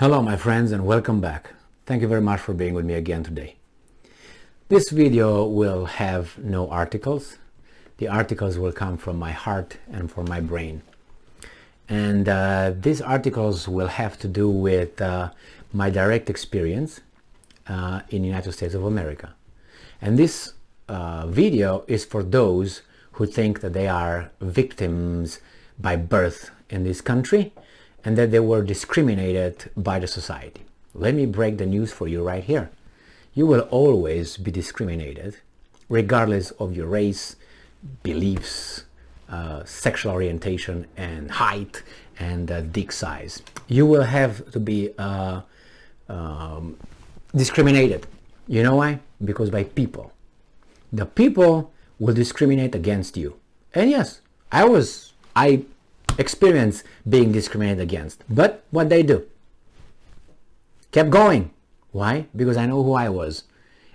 Hello my friends and welcome back. Thank you very much for being with me again today. This video will have no articles. The articles will come from my heart and from my brain. And these articles will have to do with my direct experience in the United States of America. And this video is for those who think that they are victims by birth in this country and that they were discriminated by the society. Let me break the news for you right here. You will always be discriminated regardless of your race, beliefs, sexual orientation and height and dick size. You will have to be discriminated. You know why? Because by people. The people will discriminate against you. And yes, I experienced being discriminated against. But what they do? Kept going. Why? Because I know who I was.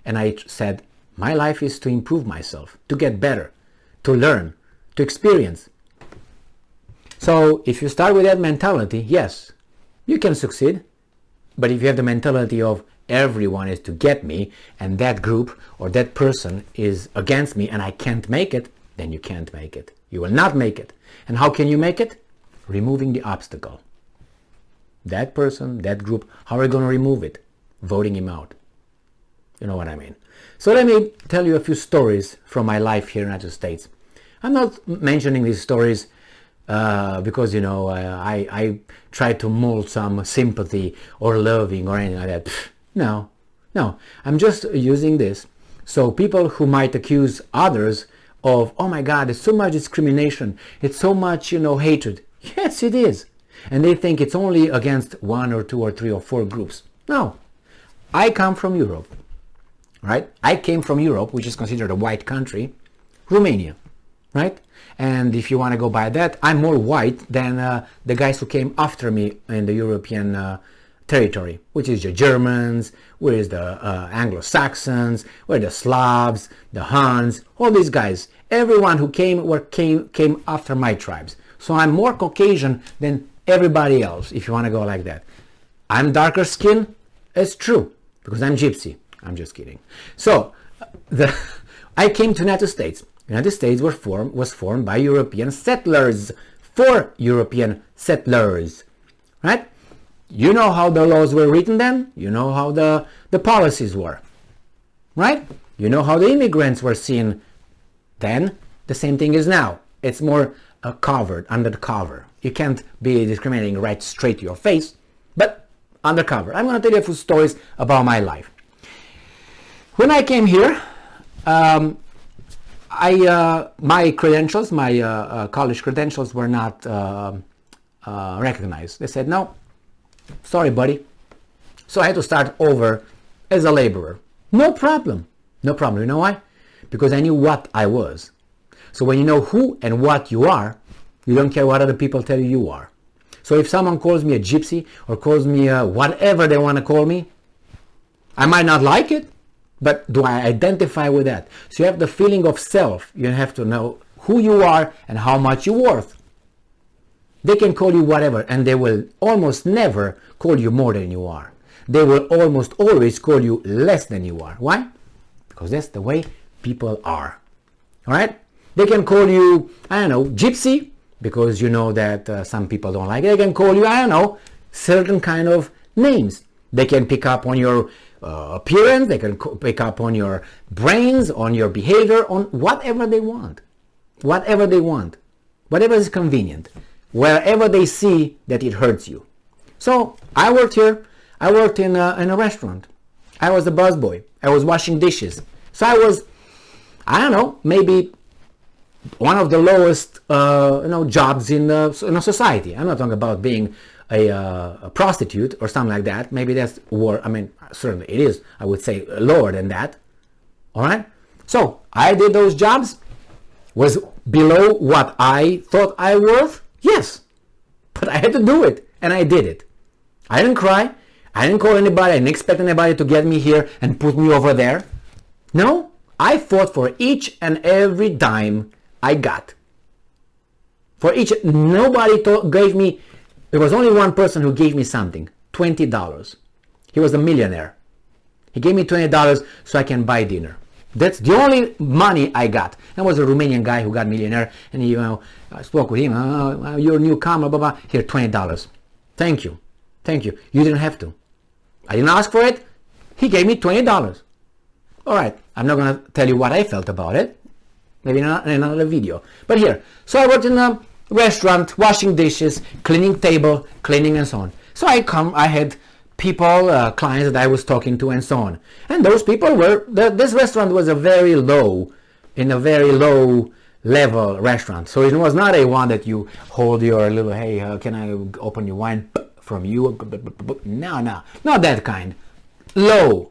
And I said, my life is to improve myself, to get better, to learn, to experience. So if you start with that mentality, yes, you can succeed. But if you have the mentality of everyone is to get me and that group or that person is against me and I can't make it, then you can't make it. You will not make it. And how can you make it? Removing the obstacle. That person, that group, how are you going to remove it? Voting him out. You know what I mean? So let me tell you a few stories from my life here in the United States. I'm not mentioning these stories because, you know, I try to mold some sympathy or loving or anything like that. No. I'm just using this so people who might accuse others of, oh my God, there's so much discrimination, it's so much, you know, hatred. Yes, it is. And they think it's only against one or two or three or four groups. No. I come from Europe, right? I came from Europe, which is considered a white country, Romania, right? And if you want to go by that, I'm more white than the guys who came after me in the European territory, which is the Germans, where is the Anglo-Saxons, where the Slavs, the Huns, all these guys. Everyone who came after my tribes. So I'm more Caucasian than everybody else, if you want to go like that. I'm darker skinned. It's true, because I'm gypsy. I'm just kidding. So I came to the United States. The United States was formed by European settlers, for European settlers, right? You know how the laws were written then. You know how the policies were, right? You know how the immigrants were seen then. The same thing is now. It's more covered, under the cover. You can't be discriminating right straight to your face, but undercover. I'm going to tell you a few stories about my life. When I came here, my credentials, my college credentials were not recognized. They said, no, sorry, buddy. So I had to start over as a laborer. No problem. No problem. You know why? Because I knew what I was. So when you know who and what you are, you don't care what other people tell you you are. So if someone calls me a gypsy or calls me whatever they want to call me, I might not like it, but do I identify with that? So you have the feeling of self. You have to know who you are and how much you're worth. They can call you whatever, and they will almost never call you more than you are. They will almost always call you less than you are. Why? Because that's the way people are. All right? They can call you, I don't know, gypsy, because you know that some people don't like it. They can call you, I don't know, certain kind of names. They can pick up on your appearance. They can pick up on your brains, on your behavior, on whatever they want. Whatever they want. Whatever is convenient. Wherever they see that it hurts you. So I worked here. I worked in a restaurant. I was a busboy. I was washing dishes. So I was, I don't know, maybe one of the lowest jobs in a society. I'm not talking about being a prostitute or something like that. Maybe that's, or I mean, certainly it is, I would say, lower than that. All right? So I did those jobs. Was below what I thought I was? Yes. But I had to do it, and I did it. I didn't cry. I didn't call anybody. I didn't expect anybody to get me here and put me over there. No. I fought for each and every dime I got. For each, nobody gave me, there was only one person who gave me something. $20. He was a millionaire. He gave me $20 so I can buy dinner. That's the only money I got. I was a Romanian guy who got millionaire, and he, I spoke with him. You're a newcomer, blah, blah. Here, $20. Thank you. Thank you. You didn't have to. I didn't ask for it. He gave me $20. All right. I'm not going to tell you what I felt about it. Maybe in another video. But here. So I worked in a restaurant, washing dishes, cleaning table, cleaning and so on. So I had people, clients that I was talking to and so on. And those people were, this restaurant was a very low level restaurant. So it was not a one that you hold your little, hey, can I open your wine from you? No, not that kind. Low.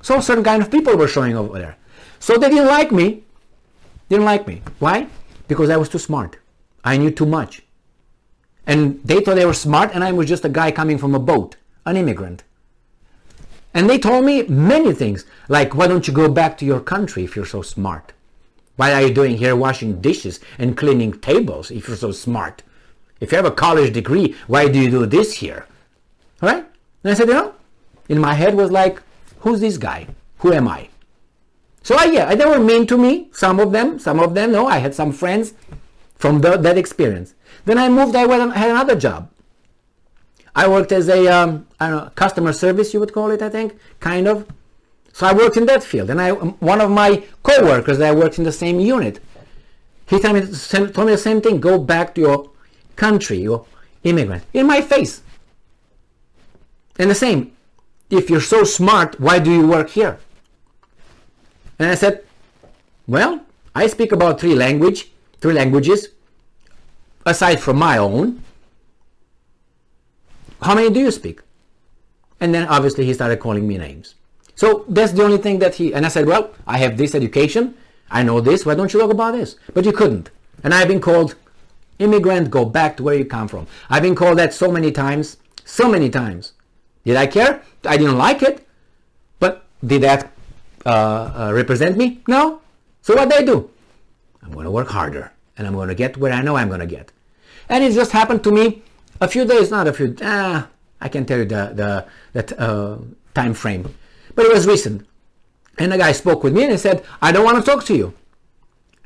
So certain kind of people were showing over there. So they didn't like me. Why? Because I was too smart. I knew too much. And they thought they were smart, and I was just a guy coming from a boat, an immigrant. And they told me many things, like, why don't you go back to your country if you're so smart? What are you doing here washing dishes and cleaning tables if you're so smart? If you have a college degree, why do you do this here? All right? And I said, in my head was like, who's this guy? Who am I? So they were mean to me, some of them, no. I had some friends from that experience. Then I moved, I had another job. I worked as a, I don't know, customer service, you would call it, I think, kind of. So I worked in that field. And one of my co-workers that I worked in the same unit, he told me the same thing, go back to your country, your immigrant, in my face. And the same, if you're so smart, why do you work here? And I said, well, I speak about three languages, aside from my own. How many do you speak? And then obviously he started calling me names. So that's the only thing that and I said, well, I have this education, I know this, why don't you talk about this? But you couldn't. And I've been called immigrant, go back to where you come from. I've been called that so many times. Did I care? I didn't like it. But did that represent me? No. So what did I do? I'm going to work harder, and I'm going to get where I know I'm going to get. And it just happened to me a few days, not a few, I can tell you the time frame, but it was recent. And the guy spoke with me and he said, I don't want to talk to you.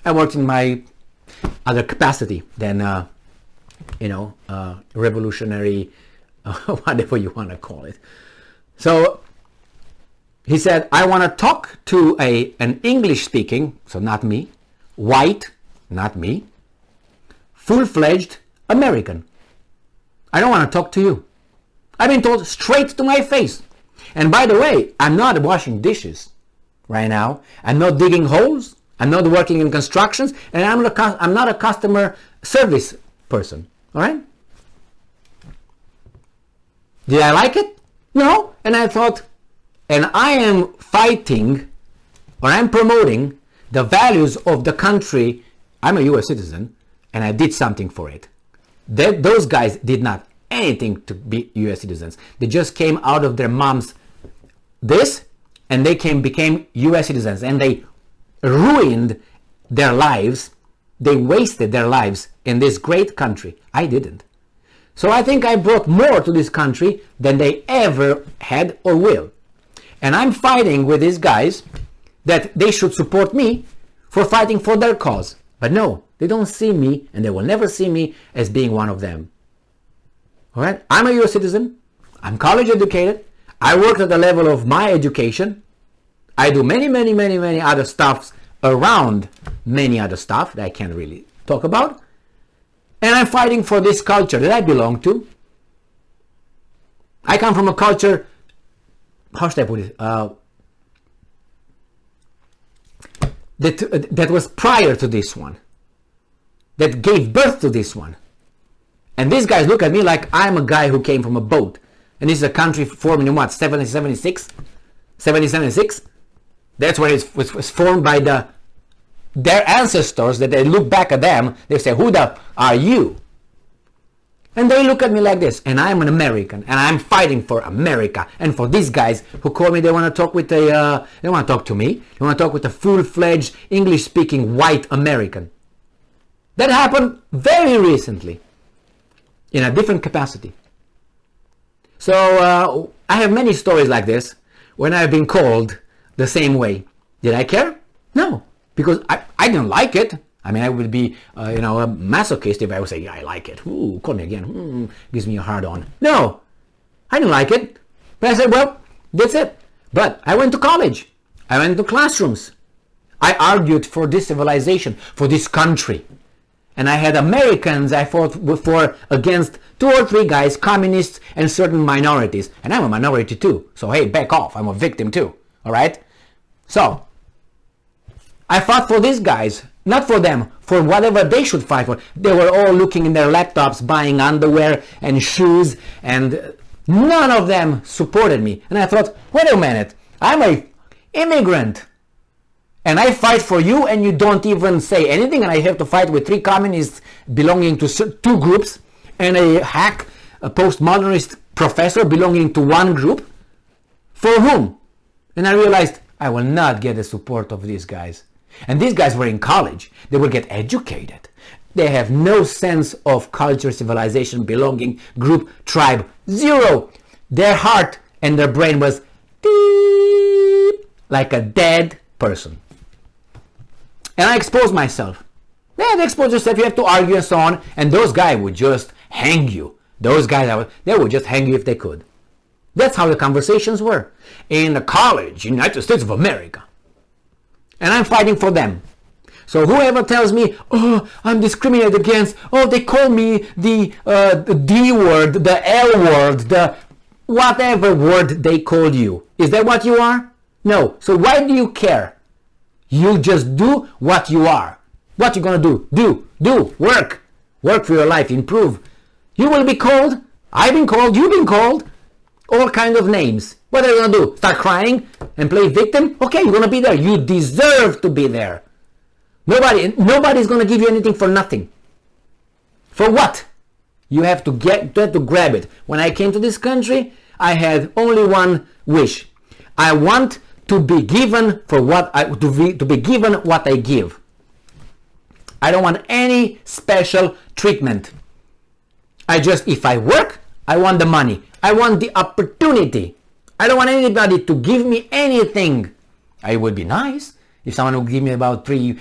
I worked in my other capacity than, revolutionary, whatever you want to call it. So he said, I want to talk to an English speaking, so not me, white, not me, full-fledged American. I don't want to talk to you. I've been told straight to my face. And by the way, I'm not washing dishes right now. I'm not digging holes. I'm not working in constructions. And I'm not a customer service person. All right? Did I like it? No. And I thought, and I am fighting, or I'm promoting the values of the country. I'm a US citizen, and I did something for it. Those guys did not anything to be US citizens. They just came out of their mom's and they became US citizens, and they ruined their lives. They wasted their lives in this great country. I didn't. So I think I brought more to this country than they ever had or will. And I'm fighting with these guys that they should support me for fighting for their cause. But no, they don't see me, and they will never see me as being one of them. All right? I'm a US citizen. I'm college educated. I worked at the level of my education. I do many other stuffs around many other stuff that I can't really talk about. And I'm fighting for this culture that I belong to. I come from a culture, how should I put it? That was prior to this one, that gave birth to this one. And these guys look at me like I'm a guy who came from a boat. And this is a country formed in what, 1776? 1776? That's when it was formed by their ancestors, that they look back at them, they say, who the are you? And they look at me like this, and I'm an American, and I'm fighting for America, and for these guys who call me, they want to talk with they want to talk to me, they want to talk with a full-fledged, English-speaking white American. That happened very recently, in a different capacity. So I have many stories like this when I've been called the same way. Did I care? No, because I didn't like it. I mean, I would be, a masochist if I would say, yeah, I like it. Ooh, call me again. Gives me a hard on. No, I didn't like it. But I said, well, that's it. But I went to college. I went to classrooms. I argued for this civilization, for this country. And I had Americans I fought for against 2 or 3 guys, communists, and certain minorities. And I'm a minority too. So hey, back off. I'm a victim too. All right? So, I fought for these guys, not for them, for whatever they should fight for. They were all looking in their laptops, buying underwear and shoes, and none of them supported me. And I thought, wait a minute, I'm an immigrant. And I fight for you and you don't even say anything, and I have to fight with 3 communists belonging to 2 groups and a hack, a postmodernist professor belonging to 1 group? For whom? And I realized I will not get the support of these guys. And these guys were in college. They will get educated. They have no sense of culture, civilization, belonging, group, tribe. Zero. Their heart and their brain was deep, like a dead person. And I exposed myself. Yeah, they expose yourself. You have to argue and so on. And those guys would just hang you. Those guys, they would just hang you if they could. That's how the conversations were. In the college, United States of America. And I'm fighting for them. So whoever tells me, oh, I'm discriminated against, oh, they call me the D word, the L word, the whatever word they call you. Is that what you are? No. So why do you care? You just do what you are. What you gonna do? Do. Work. Work for your life. Improve. You will be called. I've been called. You've been called. All kind of names. What are you gonna do? Start crying and play victim? Okay, you're gonna be there. You deserve to be there. Nobody's gonna give you anything for nothing. For what? You have to grab it. When I came to this country, I had only one wish. I want to be given what I give. I don't want any special treatment. If I work, I want the money. I want the opportunity. I don't want anybody to give me anything. It would be nice if someone would give me about $3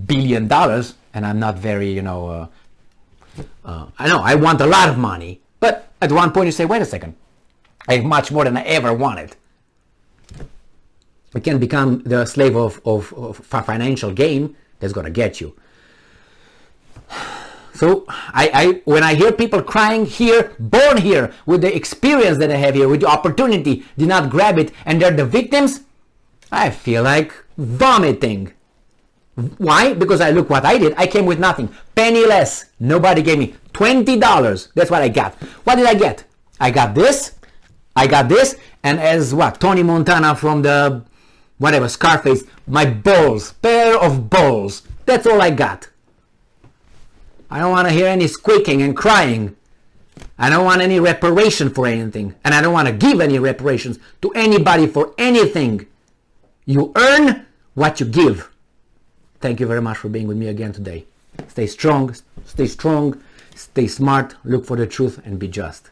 billion, and I'm not very, I know I want a lot of money, but at one point you say, wait a second, I have much more than I ever wanted. You can become the slave of a financial game that's going to get you. So when I hear people crying here, born here, with the experience that I have here, with the opportunity, did not grab it, and they're the victims, I feel like vomiting. Why? Because I look what I did. I came with nothing. Penniless. Nobody gave me $20. That's what I got. What did I get? I got this, and as what? Tony Montana from the whatever, Scarface, my balls, pair of balls. That's all I got. I don't want to hear any squeaking and crying. I don't want any reparation for anything. And I don't want to give any reparations to anybody for anything. You earn what you give. Thank you very much for being with me again today. Stay strong, stay smart, look for the truth, and be just.